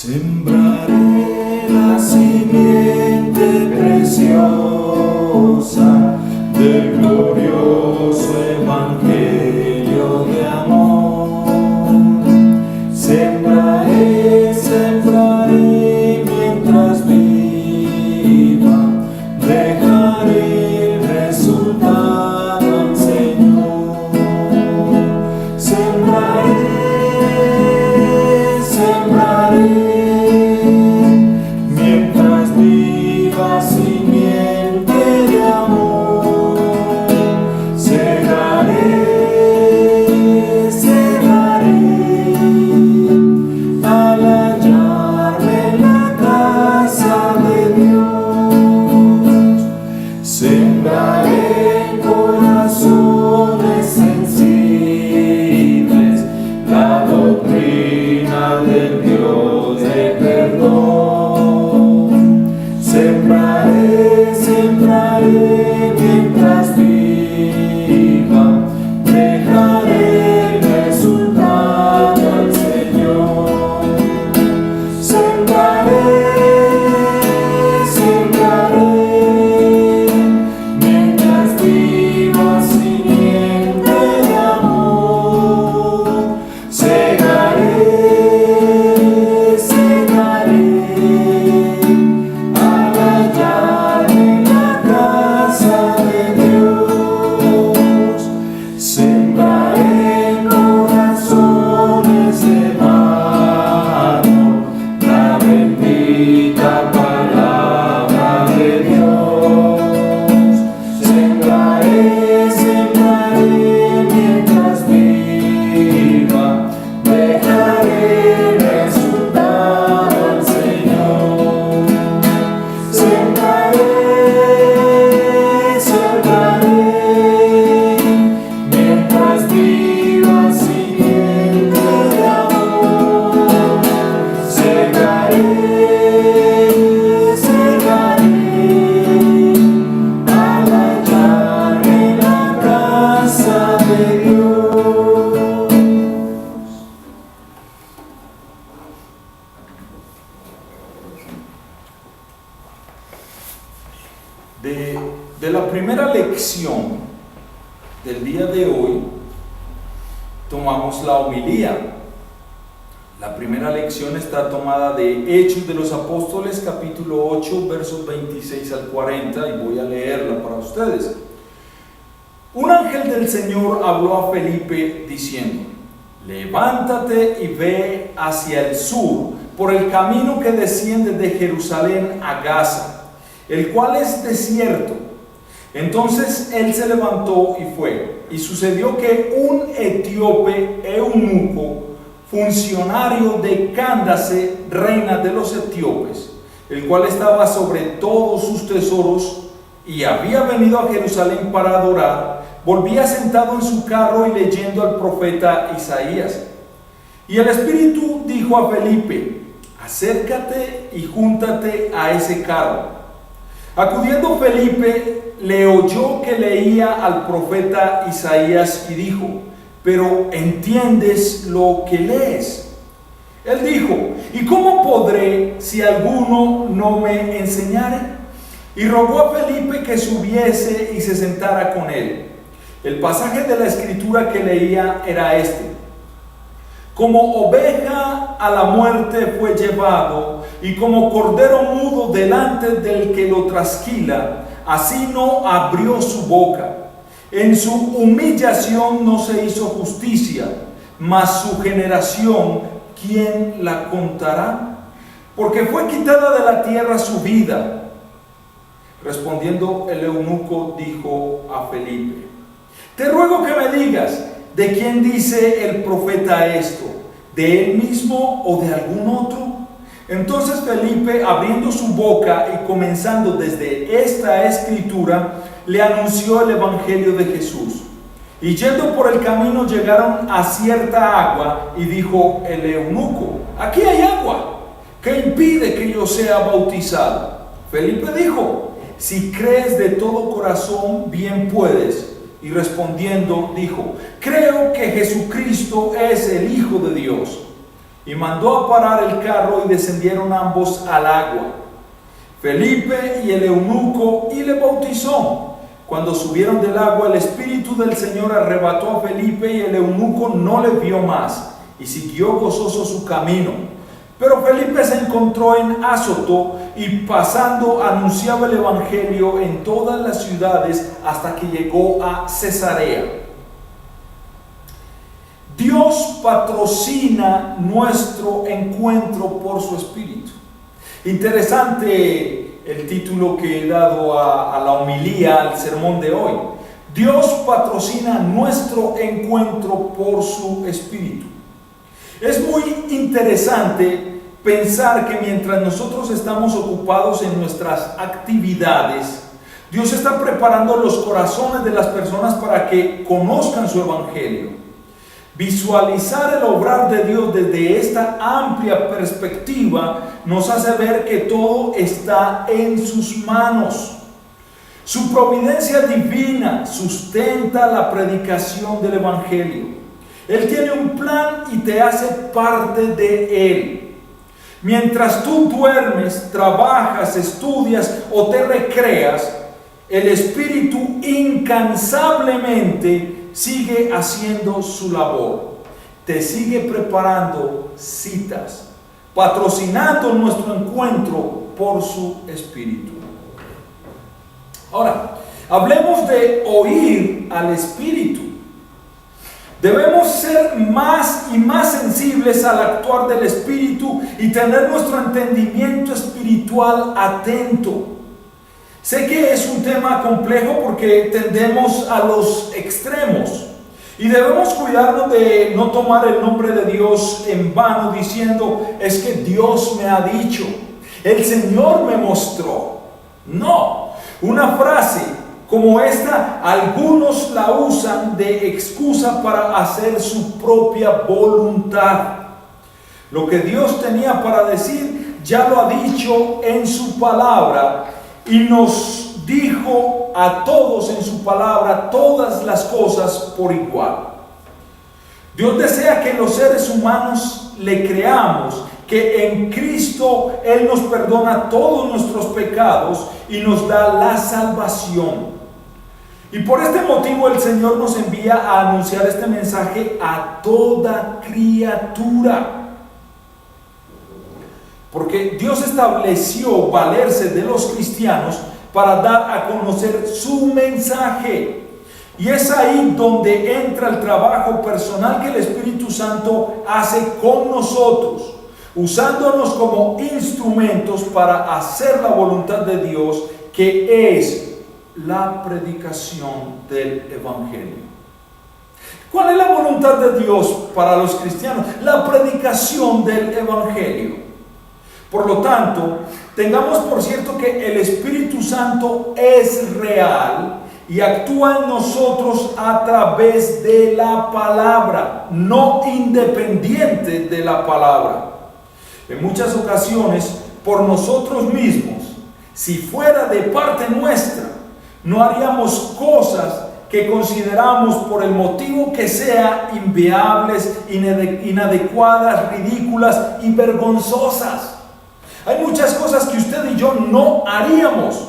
Sembraré la simiente preciosa del glorioso evangelio de amor. Sembraré, sembraré mientras viva, dejaré el resultado al Señor. Sembraré, sembraré mientras viva simiente de amor. Segaré, segaré al hallarme en la casa de Dios. Sembraré corazones sensibles la doctrina del Dios de perdón. Sembraré, sembraré mientras viva, dejaré el resultado al Señor. Sembraré, sembraré mientras viva simiente de amor. Segaré, segaré al hallarme en la casa de Dios. Sembraré corazones de mano la bendita palabra de Dios. Sembraré, sembraré mientras viva, dejaré el resultado al Señor. Sembraré, sembraré mientras viva simiente de amor. Segaré, segaré al hallarme en la casa de Dios. De la primera lección del día de hoy, tomamos la homilía. La primera lección está tomada de Hechos de los Apóstoles, capítulo 8, versos 26 al 40, y voy a leerla para ustedes. Un ángel del Señor habló a Felipe diciendo: levántate y ve hacia el sur, por el camino que desciende de Jerusalén a Gaza, el cual es desierto. Entonces él se levantó y fue. Y sucedió que un etíope eunuco, funcionario de Cándace, reina de los etíopes, el cual estaba sobre todos sus tesoros y había venido a Jerusalén para adorar, volvía sentado en su carro y leyendo al profeta Isaías. Y el Espíritu dijo a Felipe: acércate y júntate a ese carro. Acudiendo Felipe, le oyó que leía al profeta Isaías y dijo: pero ¿entiendes lo que lees? Él dijo: ¿y cómo podré si alguno no me enseñare? Y rogó a Felipe que subiese y se sentara con él. El pasaje de la escritura que leía era este: como oveja a la muerte fue llevado, y como cordero mudo delante del que lo trasquila, así no abrió su boca. En su humillación no se hizo justicia, mas su generación, ¿quién la contará? Porque fue quitada de la tierra su vida. Respondiendo el eunuco dijo a Felipe: te ruego que me digas, ¿de quién dice el profeta esto? ¿De él mismo o de algún otro? Entonces Felipe, abriendo su boca y comenzando desde esta escritura, le anunció el evangelio de Jesús. Y yendo por el camino llegaron a cierta agua, y dijo el eunuco: aquí hay agua, ¿qué impide que yo sea bautizado? Felipe dijo: si crees de todo corazón, bien puedes. Y respondiendo dijo: creo que Jesucristo es el Hijo de Dios. y mandó a parar el carro y descendieron ambos al agua, Felipe y el eunuco, y le bautizó. Cuando subieron del agua, el Espíritu del Señor arrebató a Felipe y el eunuco no le vio más y siguió gozoso su camino. Pero Felipe se encontró en Azoto y pasando anunciaba el Evangelio en todas las ciudades hasta que llegó a Cesarea. Dios patrocina nuestro encuentro por su Espíritu. Interesante el título que he dado a la homilía, al sermón de hoy. Dios patrocina nuestro encuentro por su Espíritu. Es muy interesante pensar que mientras nosotros estamos ocupados en nuestras actividades, Dios está preparando los corazones de las personas para que conozcan su Evangelio. Visualizar el obrar de Dios desde esta amplia perspectiva nos hace ver que todo está en sus manos. Su providencia divina sustenta la predicación del Evangelio. Él tiene un plan y te hace parte de él. Mientras tú duermes, trabajas, estudias o te recreas, el Espíritu incansablemente sigue haciendo su labor, te sigue preparando citas, patrocinando nuestro encuentro por su Espíritu. Ahora, hablemos de oír al Espíritu. Debemos ser más y más sensibles al actuar del Espíritu y tener nuestro entendimiento espiritual atento. Sé que es un tema complejo porque tendemos a los extremos y debemos cuidarnos de no tomar el nombre de Dios en vano diciendo: es que Dios me ha dicho, el Señor me mostró. No, una frase como esta algunos la usan de excusa para hacer su propia voluntad. Lo que Dios tenía para decir ya lo ha dicho en su palabra. Y nos dijo a todos en su palabra todas las cosas por igual. Dios desea que los seres humanos le creamos, que en Cristo Él nos perdona todos nuestros pecados y nos da la salvación. Y por este motivo el Señor nos envía a anunciar este mensaje a toda criatura. Porque Dios estableció valerse de los cristianos para dar a conocer su mensaje. Y es ahí donde entra el trabajo personal que el Espíritu Santo hace con nosotros, usándonos como instrumentos para hacer la voluntad de Dios, que es la predicación del Evangelio. ¿Cuál es la voluntad de Dios para los cristianos? La predicación del Evangelio. Por lo tanto, tengamos por cierto que el Espíritu Santo es real y actúa en nosotros a través de la palabra, no independiente de la palabra. En muchas ocasiones, por nosotros mismos, si fuera de parte nuestra, no haríamos cosas que consideramos por el motivo que sea inviables, inadecuadas, ridículas y vergonzosas. Hay muchas cosas que usted y yo no haríamos.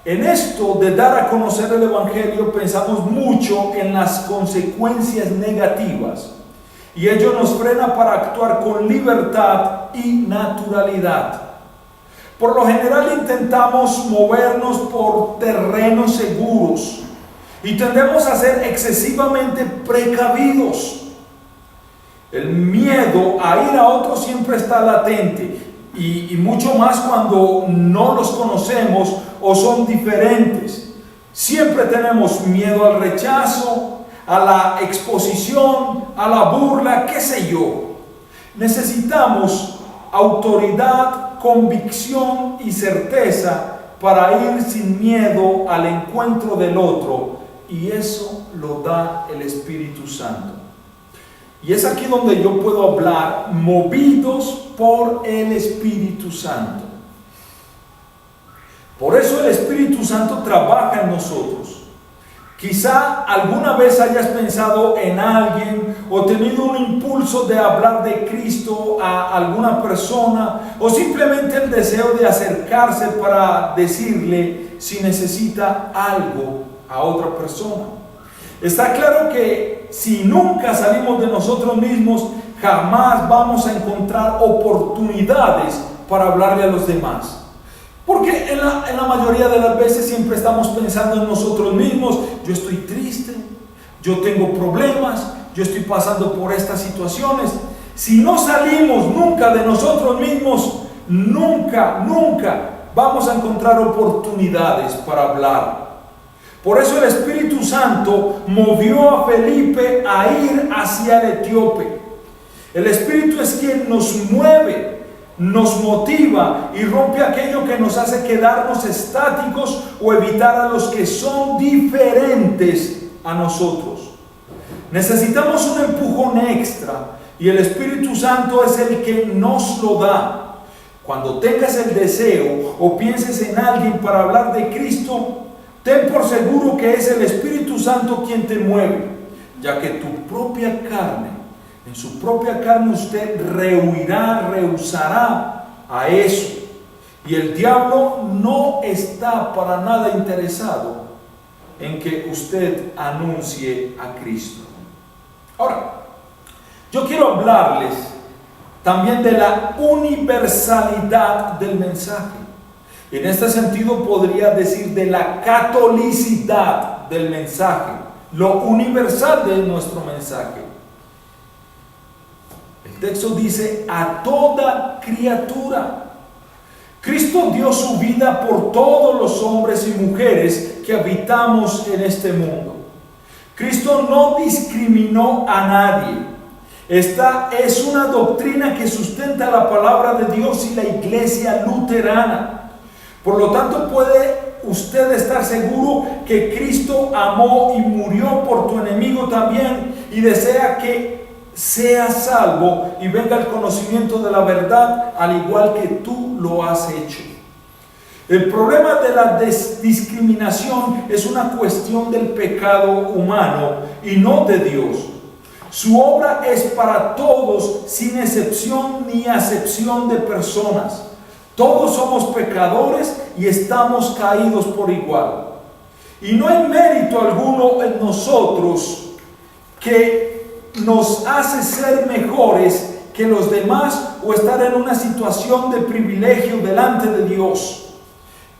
En esto de dar a conocer el Evangelio pensamos mucho en las consecuencias negativas y ello nos frena para actuar con libertad y naturalidad. Por lo general intentamos movernos por terrenos seguros y tendemos a ser excesivamente precavidos. El miedo a ir a otros siempre está latente y mucho más cuando no los conocemos o son diferentes. Siempre tenemos miedo al rechazo, a la exposición, a la burla, qué sé yo. Necesitamos autoridad, convicción y certeza para ir sin miedo al encuentro del otro, y eso lo da el Espíritu Santo. Y es aquí donde yo puedo hablar movidos por el Espíritu Santo. Por eso el Espíritu Santo trabaja en nosotros. Quizá alguna vez hayas pensado en alguien o tenido un impulso de hablar de Cristo a alguna persona, o simplemente el deseo de acercarse para decirle si necesita algo a otra persona. Está claro que si nunca salimos de nosotros mismos, jamás vamos a encontrar oportunidades para hablarle a los demás. Porque en la mayoría de las veces siempre estamos pensando en nosotros mismos. Yo estoy triste, yo tengo problemas, yo estoy pasando por estas situaciones. Si no salimos nunca de nosotros mismos, nunca vamos a encontrar oportunidades para hablar. Por eso el Espíritu Santo movió a Felipe a ir hacia el etíope. El Espíritu es quien nos mueve, nos motiva y rompe aquello que nos hace quedarnos estáticos o evitar a los que son diferentes a nosotros. Necesitamos un empujón extra y el Espíritu Santo es el que nos lo da. Cuando tengas el deseo o pienses en alguien para hablar de Cristo, ten por seguro que es el Espíritu Santo quien te mueve, ya que tu propia carne, en su propia carne usted rehusará a eso. Y el diablo no está para nada interesado en que usted anuncie a Cristo. Ahora, yo quiero hablarles también de la universalidad del mensaje. En este sentido podría decir de la catolicidad del mensaje, lo universal de nuestro mensaje. El texto dice: a toda criatura. Cristo dio su vida por todos los hombres y mujeres que habitamos en este mundo. Cristo no discriminó a nadie. Esta es una doctrina que sustenta la palabra de Dios y la iglesia luterana. Por lo tanto, puede usted estar seguro que Cristo amó y murió por tu enemigo también, y desea que seas salvo y venga el conocimiento de la verdad, al igual que tú lo has hecho. El problema de la discriminación es una cuestión del pecado humano y no de Dios. Su obra es para todos, sin excepción ni acepción de personas. Todos somos pecadores y estamos caídos por igual. Y no hay mérito alguno en nosotros que nos hace ser mejores que los demás o estar en una situación de privilegio delante de Dios.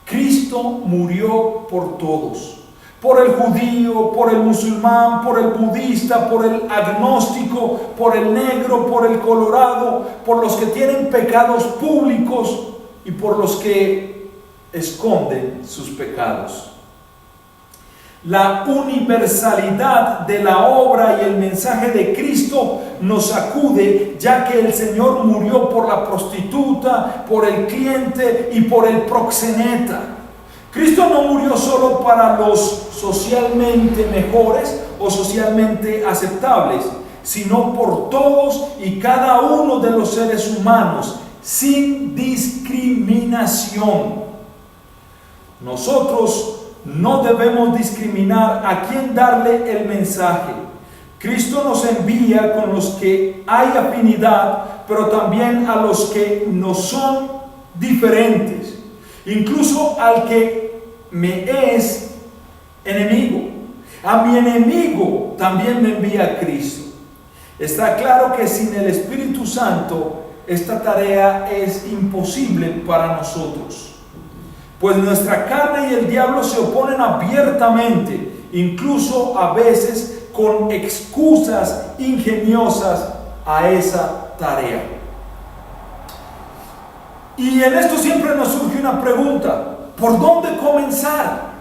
Cristo murió por todos. Por el judío, por el musulmán, por el budista, por el agnóstico, por el negro, por el colorado, por los que tienen pecados públicos y por los que esconden sus pecados. La universalidad de la obra y el mensaje de Cristo nos sacude, ya que el Señor murió por la prostituta, por el cliente y por el proxeneta. Cristo no murió solo para los socialmente mejores o socialmente aceptables, sino por todos y cada uno de los seres humanos, sin discriminación. Nosotros no debemos discriminar a quién darle el mensaje. Cristo nos envía con los que hay afinidad, pero también a los que no son diferentes, incluso al que me es enemigo. A mi enemigo también me envía Cristo. Está claro que sin el Espíritu Santo esta tarea es imposible para nosotros, pues nuestra carne y el diablo se oponen abiertamente, incluso a veces con excusas ingeniosas a esa tarea. Y en esto siempre nos surge una pregunta: ¿por dónde comenzar?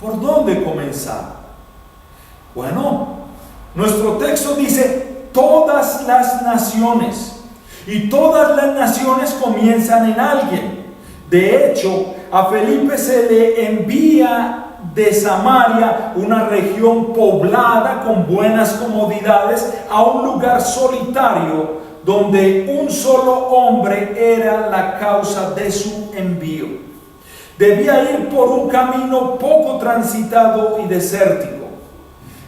¿Por dónde comenzar? Bueno, nuestro texto dice todas las naciones, y todas las naciones comienzan en alguien. De hecho, a Felipe se le envía de Samaria, una región poblada con buenas comodidades, a un lugar solitario donde un solo hombre era la causa de su envío. debía ir por un camino poco transitado y desértico.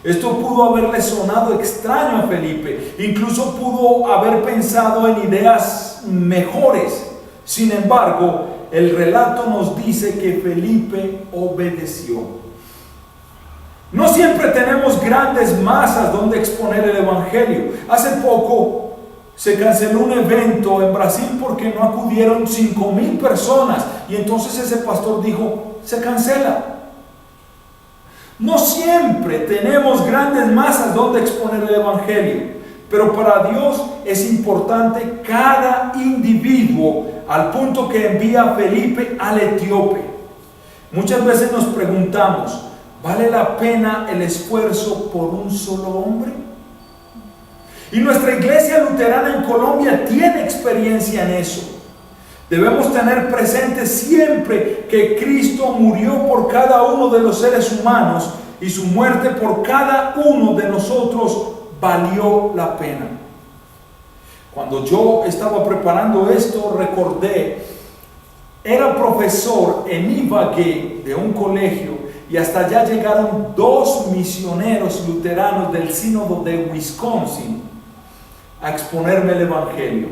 Esto pudo haberle sonado extraño a Felipe, incluso pudo haber pensado en ideas mejores. Sin embargo, el relato nos dice que Felipe obedeció. No siempre tenemos grandes masas donde exponer el evangelio. Hace poco se canceló un evento en Brasil porque no acudieron 5,000 personas y entonces ese pastor dijo, se cancela. No siempre tenemos grandes masas donde exponer el evangelio, pero para Dios es importante cada individuo, al punto que envía a Felipe al etíope. Muchas veces nos preguntamos, ¿vale la pena el esfuerzo por un solo hombre? Y nuestra iglesia luterana en Colombia tiene experiencia en eso. Debemos tener presente siempre que Cristo murió por cada uno de los seres humanos y su muerte por cada uno de nosotros valió la pena. Cuando yo estaba preparando esto, recordé, era profesor en Ibagué de un colegio y hasta allá llegaron 2 misioneros luteranos del sínodo de Wisconsin a exponerme el evangelio.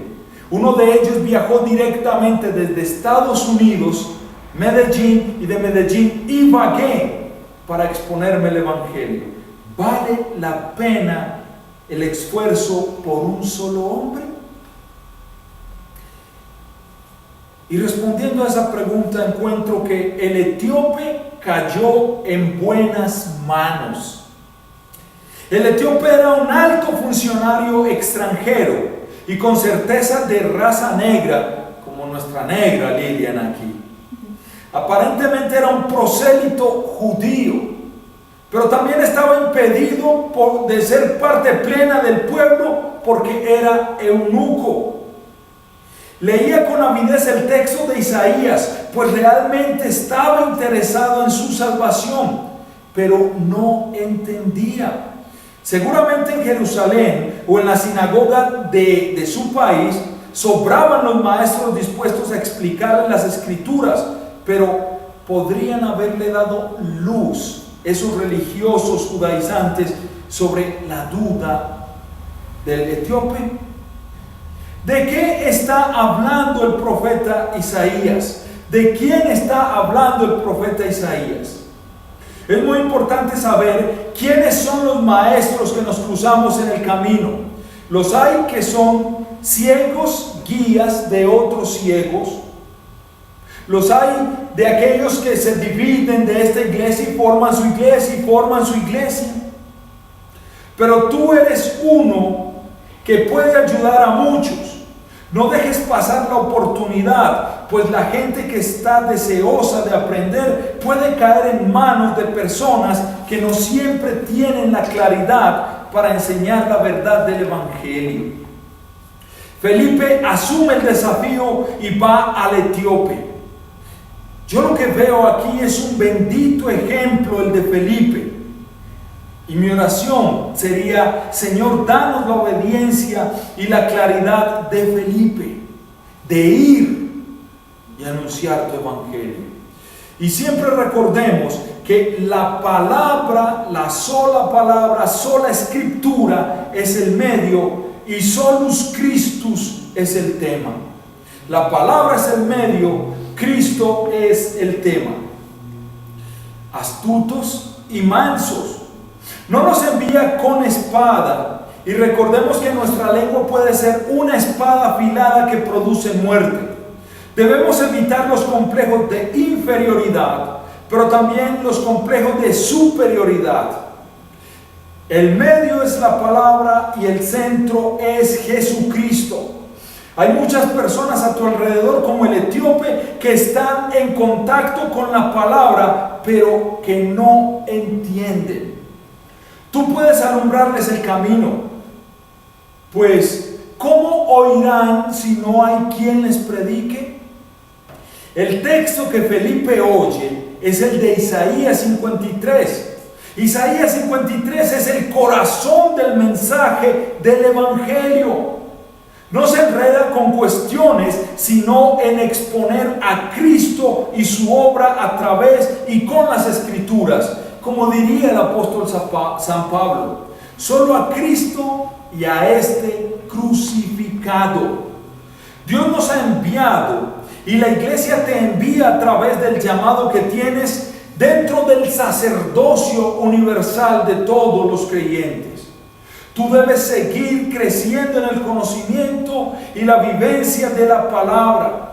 Uno de ellos viajó directamente desde Estados Unidos, Medellín, y de Medellín, Ibagué, para exponerme el evangelio. ¿Vale la pena el esfuerzo por un solo hombre? Y respondiendo a esa pregunta, encuentro que el etíope cayó en buenas manos. El etíope era un alto funcionario extranjero y con certeza de raza negra, como nuestra negra Lilian aquí. Aparentemente era un prosélito judío, pero también estaba impedido de ser parte plena del pueblo porque era eunuco. Leía con avidez el texto de Isaías, pues realmente estaba interesado en su salvación, pero no entendía. Seguramente en Jerusalén o en la sinagoga de su país sobraban los maestros dispuestos a explicarle las escrituras, pero podrían haberle dado luz esos religiosos judaizantes sobre la duda del etíope. ¿De qué está hablando el profeta Isaías? ¿De quién está hablando el profeta Isaías? Es muy importante saber quiénes son los maestros que nos cruzamos en el camino. Los hay que son ciegos, guías de otros ciegos. Los hay de aquellos que se dividen de esta iglesia y forman su iglesia y forman su iglesia. Pero tú eres uno que puede ayudar a muchos. No dejes pasar la oportunidad, pues la gente que está deseosa de aprender puede caer en manos de personas que no siempre tienen la claridad para enseñar la verdad del evangelio. Felipe asume el desafío y va al etíope. Yo lo que veo aquí es un bendito ejemplo, el de Felipe. Y mi oración sería, Señor, danos la obediencia y la claridad de Felipe, de ir y anunciar tu evangelio. Y siempre recordemos que la palabra, la sola escritura es el medio y solus Christus es el tema. La palabra es el medio, Cristo es el tema. Astutos y mansos. No nos envía con espada, y recordemos que nuestra lengua puede ser una espada afilada que produce muerte. Debemos evitar los complejos de inferioridad, pero también los complejos de superioridad. El medio es la palabra y el centro es Jesucristo. Hay muchas personas a tu alrededor, como el etíope, que están en contacto con la palabra, pero que no entienden. Tú puedes alumbrarles el camino, pues ¿cómo oirán si no hay quien les predique? El texto que Felipe oye es el de Isaías 53. Isaías 53 es el corazón del mensaje del evangelio. No se enreda con cuestiones, sino en exponer a Cristo y su obra a través y con las Escrituras. Como diría el apóstol San Pablo, solo a Cristo y a este crucificado. Dios nos ha enviado y la iglesia te envía a través del llamado que tienes dentro del sacerdocio universal de todos los creyentes. Tú debes seguir creciendo en el conocimiento y la vivencia de la palabra.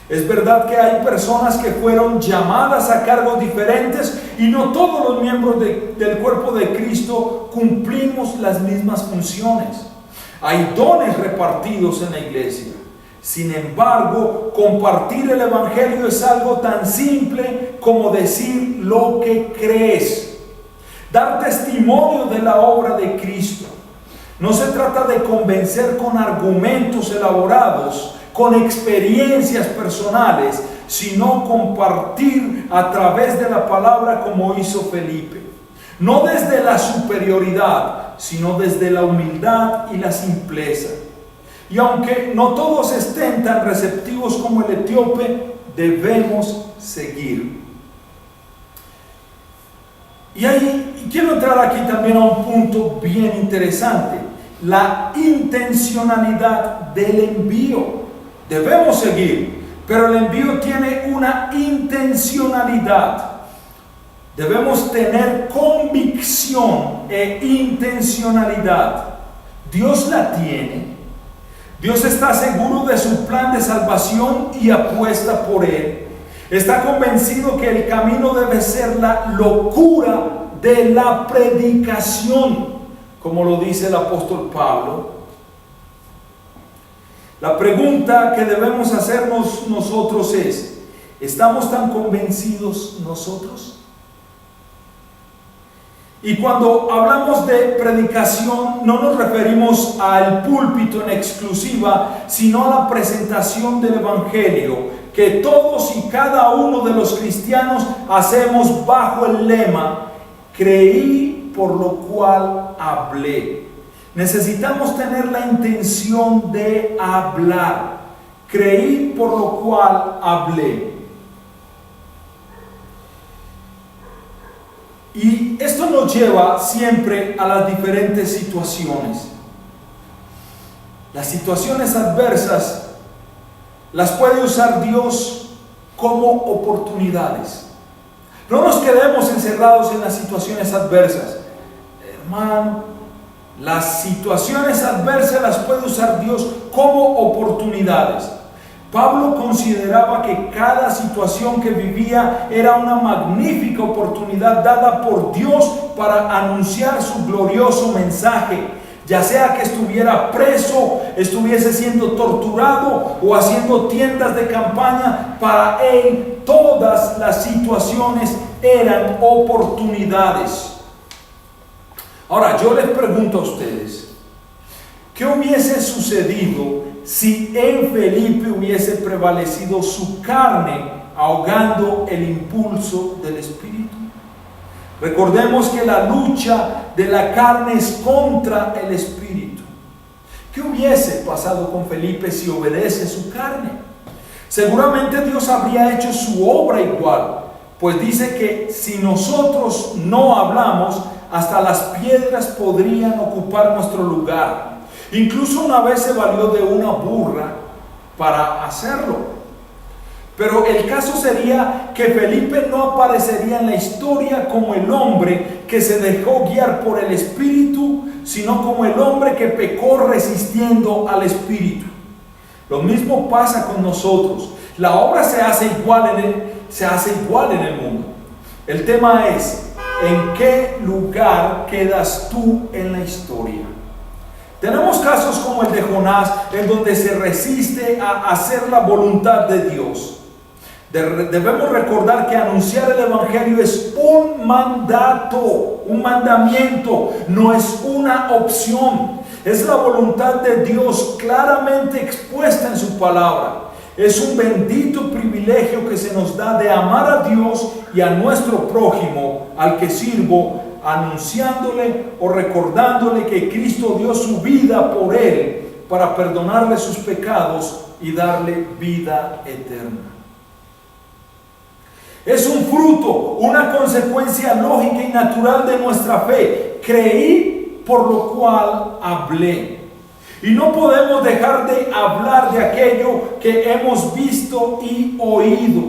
Es verdad que hay personas que fueron llamadas a cargos diferentes y no todos los miembros del cuerpo de Cristo cumplimos las mismas funciones. Hay dones repartidos en la iglesia. Sin embargo, compartir el evangelio es algo tan simple como decir lo que crees. Dar testimonio de la obra de Cristo. No se trata de convencer con argumentos elaborados, con experiencias personales, sino compartir a través de la palabra como hizo Felipe. No desde la superioridad, sino desde la humildad y la simpleza. Y aunque no todos estén tan receptivos como el etíope, debemos seguir. Y quiero entrar aquí también a un punto bien interesante: la intencionalidad del envío. Debemos seguir, pero el envío tiene una intencionalidad. Debemos tener convicción e intencionalidad. Dios la tiene. Dios está seguro de su plan de salvación y apuesta por él. Está convencido que el camino debe ser la locura de la predicación, como lo dice el apóstol Pablo. La pregunta que debemos hacernos nosotros es: ¿estamos tan convencidos nosotros? Y cuando hablamos de predicación, no nos referimos al púlpito en exclusiva, sino a la presentación del evangelio, que todos y cada uno de los cristianos hacemos bajo el lema: creí, por lo cual hablé. Necesitamos tener la intención de hablar. Creí, por lo cual hablé. Y esto nos lleva siempre a las diferentes situaciones. Las situaciones adversas las puede usar Dios como oportunidades. No nos quedemos encerrados en las situaciones adversas. Hermano, las situaciones adversas las puede usar Dios como oportunidades. Pablo consideraba que cada situación que vivía era una magnífica oportunidad dada por Dios para anunciar su glorioso mensaje, ya sea que estuviera preso, estuviese siendo torturado o haciendo tiendas de campaña. Para él todas las situaciones eran oportunidades. Ahora yo les pregunto a ustedes, ¿qué hubiese sucedido si en Felipe hubiese prevalecido su carne ahogando el impulso del Espíritu? Recordemos que la lucha de la carne es contra el Espíritu. ¿Qué hubiese pasado con Felipe si obedece su carne? Seguramente Dios habría hecho su obra igual, pues dice que si nosotros no hablamos, hasta las piedras podrían ocupar nuestro lugar. Incluso una vez se valió de una burra para hacerlo. Pero el caso sería que Felipe no aparecería en la historia como el hombre que se dejó guiar por el Espíritu, sino como el hombre que pecó resistiendo al Espíritu. Lo mismo pasa con nosotros. La obra se hace igual en el mundo. El tema es: ¿en qué lugar quedas tú en la historia? Tenemos casos como el de Jonás, en donde se resiste a hacer la voluntad de Dios. Debemos recordar que anunciar el evangelio es un mandato, un mandamiento, no es una opción. Es la voluntad de Dios claramente expuesta en su palabra. Es un bendito privilegio que se nos da de amar a Dios y a nuestro prójimo, al que sirvo, anunciándole o recordándole que Cristo dio su vida por él para perdonarle sus pecados y darle vida eterna. Es un fruto, una consecuencia lógica y natural de nuestra fe. Creí, por lo cual hablé. Y no podemos dejar de hablar de aquello que hemos visto y oído.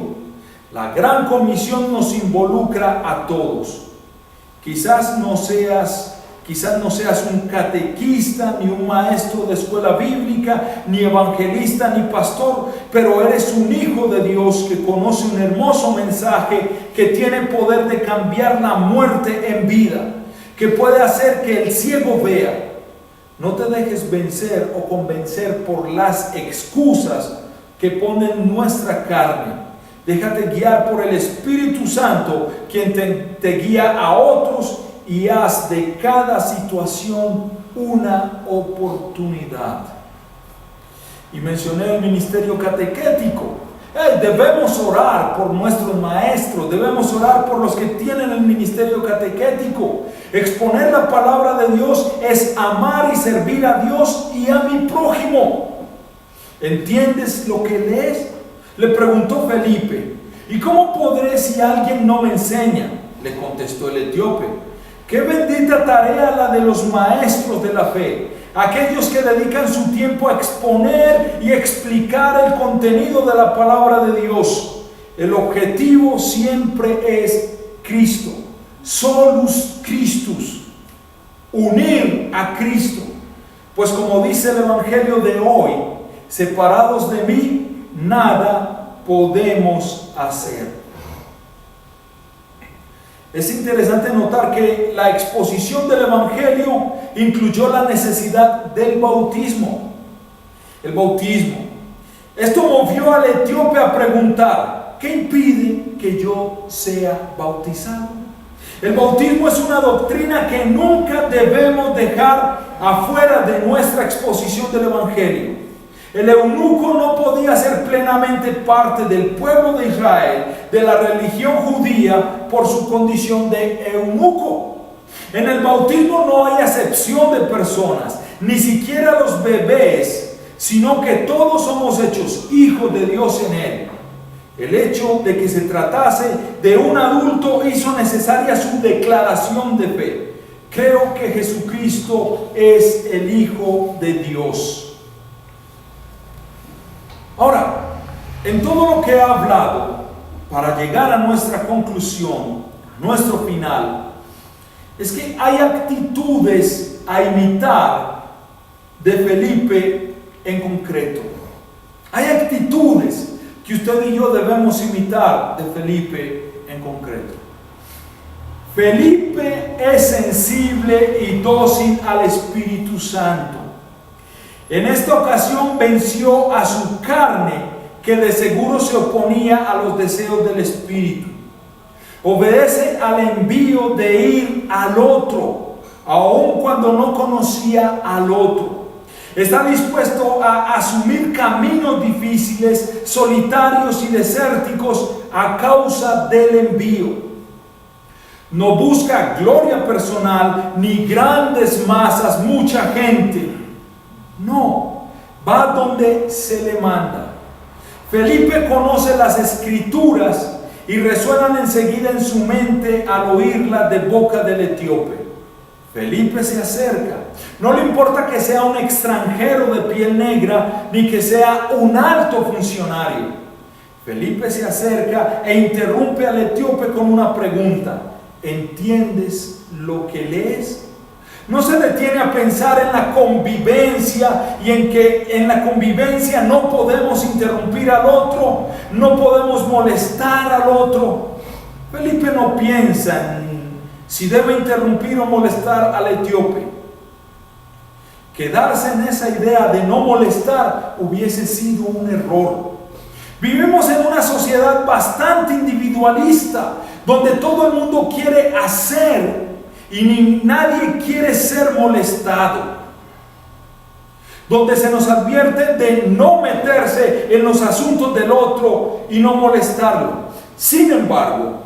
La gran comisión nos involucra a todos. Quizás no seas un catequista, ni un maestro de escuela bíblica, ni evangelista, ni pastor, pero eres un hijo de Dios que conoce un hermoso mensaje que tiene poder de cambiar la muerte en vida, que puede hacer que el ciego vea. No te dejes vencer o convencer por las excusas que ponen nuestra carne. Déjate guiar por el Espíritu Santo, quien te guía a otros, y haz de cada situación una oportunidad. Y mencioné el ministerio catequético. Debemos orar por nuestros maestros, debemos orar por los que tienen el ministerio catequético. Exponer la palabra de Dios es amar y servir a Dios y a mi prójimo. ¿Entiendes lo que lees? Le preguntó Felipe. ¿Y cómo podré si alguien no me enseña? Le contestó el etíope. Qué bendita tarea la de los maestros de la fe, aquellos que dedican su tiempo a exponer y explicar el contenido de la palabra de Dios. El objetivo siempre es Cristo, solus Christus, unir a Cristo. Pues como dice el Evangelio de hoy, separados de mí, nada podemos hacer. Es interesante notar que la exposición del Evangelio incluyó la necesidad del bautismo. El bautismo. Esto movió al etíope a preguntar: ¿qué impide que yo sea bautizado? El bautismo es una doctrina que nunca debemos dejar afuera de nuestra exposición del Evangelio. El eunuco no podía ser plenamente parte del pueblo de Israel, de la religión judía, por su condición de eunuco. En el bautismo no hay acepción de personas, ni siquiera los bebés, sino que todos somos hechos hijos de Dios en él. El hecho de que se tratase de un adulto hizo necesaria su declaración de fe. Creo que Jesucristo es el Hijo de Dios. Ahora, en todo lo que he hablado, para llegar a nuestra conclusión, nuestro final, es que hay actitudes a imitar de Felipe en concreto. Hay actitudes que usted y yo debemos imitar de Felipe en concreto. Felipe es sensible y dócil al Espíritu Santo. En esta ocasión venció a su carne, que de seguro se oponía a los deseos del Espíritu. Obedece al envío de ir al otro, aun cuando no conocía al otro. Está dispuesto a asumir caminos difíciles, solitarios y desérticos a causa del envío. No busca gloria personal ni grandes masas, mucha gente. No, va donde se le manda. Felipe conoce las Escrituras y resuenan enseguida en su mente al oírlas de boca del etíope. Felipe se acerca. No le importa que sea un extranjero de piel negra ni que sea un alto funcionario. Felipe se acerca e interrumpe al etíope con una pregunta: ¿entiendes lo que lees? No se detiene a pensar en la convivencia y en que en la convivencia no podemos interrumpir al otro, no podemos molestar al otro. Felipe no piensa en si debe interrumpir o molestar al etíope. Quedarse en esa idea de no molestar hubiese sido un error. Vivimos en una sociedad bastante individualista, donde todo el mundo quiere hacer y nadie quiere ser molestado, donde se nos advierte de no meterse en los asuntos del otro y no molestarlo. Sin embargo,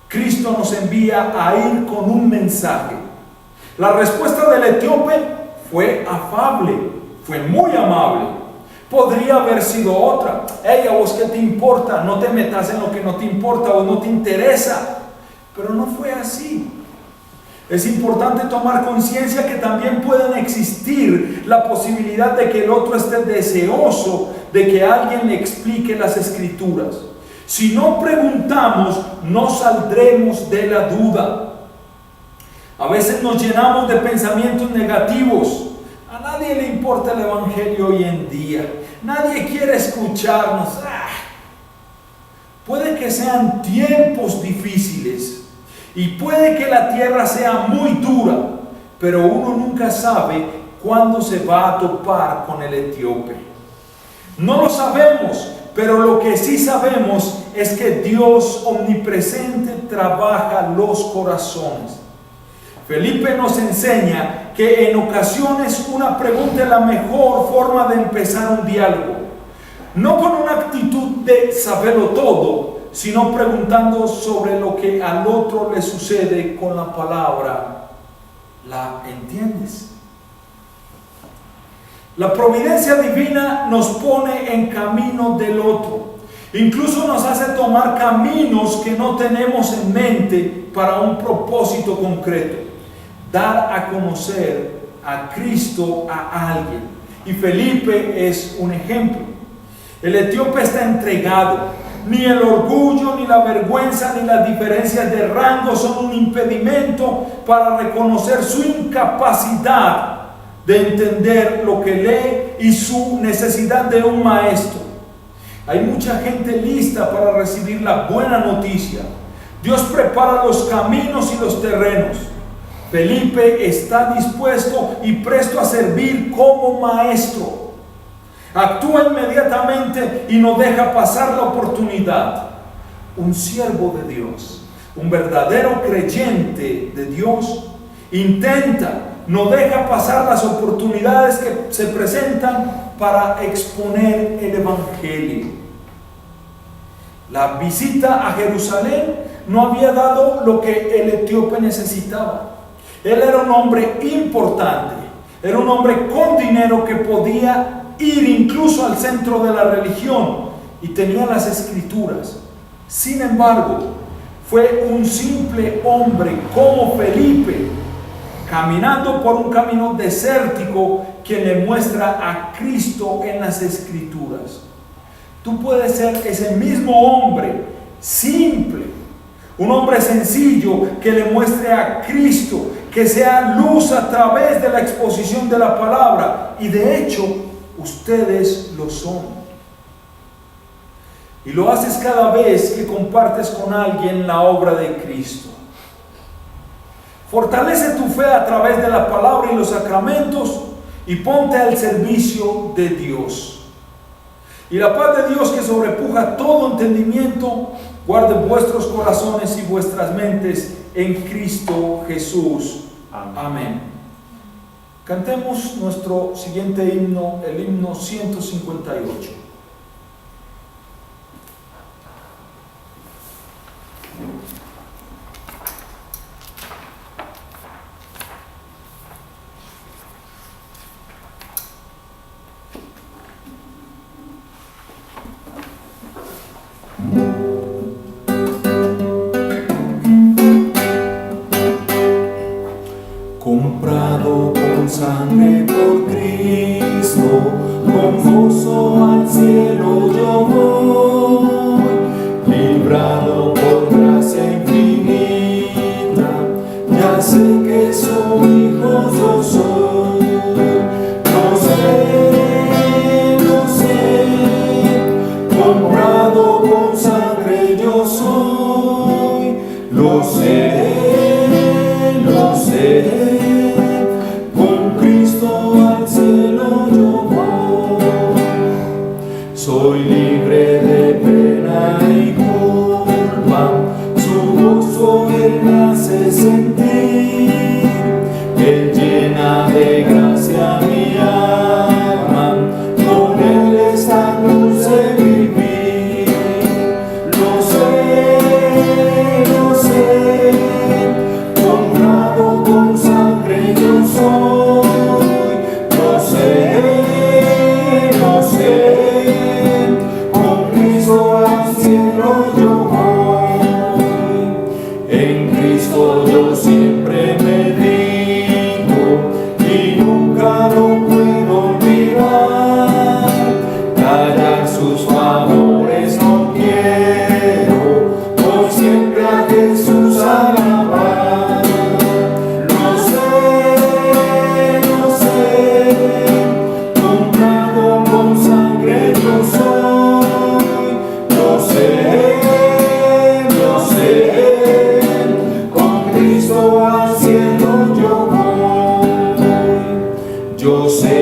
Cristo nos envía a ir con un mensaje. La respuesta del etíope fue afable. fue muy amable. Podría haber sido otra. Hey, ¿a vos qué te importa? No te metas en lo que no te importa o no te interesa. Pero no fue así. Es importante tomar conciencia que también pueden existir la posibilidad de que el otro esté deseoso de que alguien le explique las Escrituras. Si no preguntamos, no saldremos de la duda. A veces nos llenamos de pensamientos negativos. A nadie le importa el Evangelio hoy en día. Nadie quiere escucharnos. Puede que sean tiempos difíciles y puede que la tierra sea muy dura, pero uno nunca sabe cuándo se va a topar con el etíope. No lo sabemos, pero lo que sí sabemos es que Dios omnipresente trabaja los corazones. Felipe nos enseña que en ocasiones una pregunta es la mejor forma de empezar un diálogo. No con una actitud de saberlo todo, sino preguntando sobre lo que al otro le sucede con la palabra. ¿La entiendes? La providencia divina nos pone en camino del otro. Incluso nos hace tomar caminos que no tenemos en mente para un propósito concreto. Dar a conocer a Cristo a alguien. Y Felipe es un ejemplo. El etíope está entregado. Ni el orgullo, ni la vergüenza, ni las diferencias de rango son un impedimento para reconocer su incapacidad de entender lo que lee y su necesidad de un maestro. Hay mucha gente lista para recibir la buena noticia. Dios prepara los caminos y los terrenos. Felipe está dispuesto y presto a servir como maestro. Actúa inmediatamente y no deja pasar la oportunidad. Un siervo de Dios, un verdadero creyente de Dios, no deja pasar las oportunidades que se presentan para exponer el Evangelio. La visita a Jerusalén no había dado lo que el etíope necesitaba. Él era un hombre importante, era un hombre con dinero que podía ir incluso al centro de la religión y tenía las Escrituras. Sin embargo, fue un simple hombre como Felipe, caminando por un camino desértico, quien le muestra a Cristo en las Escrituras. Tú puedes ser ese mismo hombre simple, un hombre sencillo que le muestre a Cristo, que sea luz a través de la exposición de la palabra. Y de hecho, ustedes lo son. Y lo haces cada vez que compartes con alguien la obra de Cristo. Fortalece tu fe a través de la palabra y los sacramentos y ponte al servicio de Dios. Y la paz de Dios, que sobrepuja todo entendimiento, guarde vuestros corazones y vuestras mentes en Cristo Jesús. Amén. Cantemos nuestro siguiente himno, el himno 158. Comprado con sangre por Cristo, con gozo al cielo yo voy, librado por gracia infinita, ya sé que su hijo yo soy. Lo sé, comprado con sangre yo soy, lo sé. Con Cristo al cielo yo voy. Soy libre de pena y culpa, su gozo Él me hace sentir. Él llena de gracia mi alma, con Él está dulce vivir. Lo sé, comprado con sangre yo soy, lo sé. Yo sé